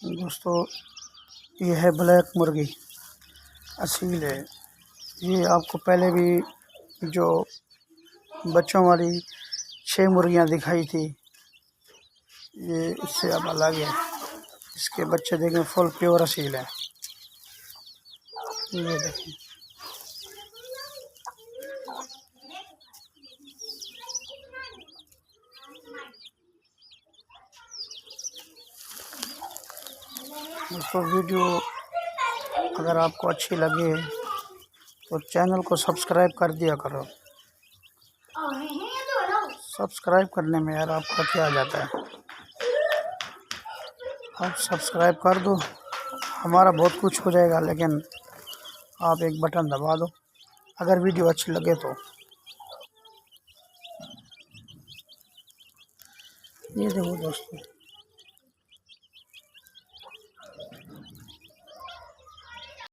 दोस्तों ये है ब्लैक मुर्गी, असील है। ये आपको पहले भी जो बच्चों वाली 6 मुर्गियां दिखाई थी, ये इससे अब अलग है। इसके बच्चे देखें फुल प्योर असील है। ये देखें, दोस्तों वीडियो अगर आपको अच्छी लगे तो चैनल को सब्सक्राइब कर दिया करो। सब्सक्राइब करने में यार आपका क्या जाता है, आप सब्सक्राइब कर दो, हमारा बहुत कुछ हो जाएगा। लेकिन आप एक बटन दबा दो अगर वीडियो अच्छी लगे तो। ये देखो दोस्तों,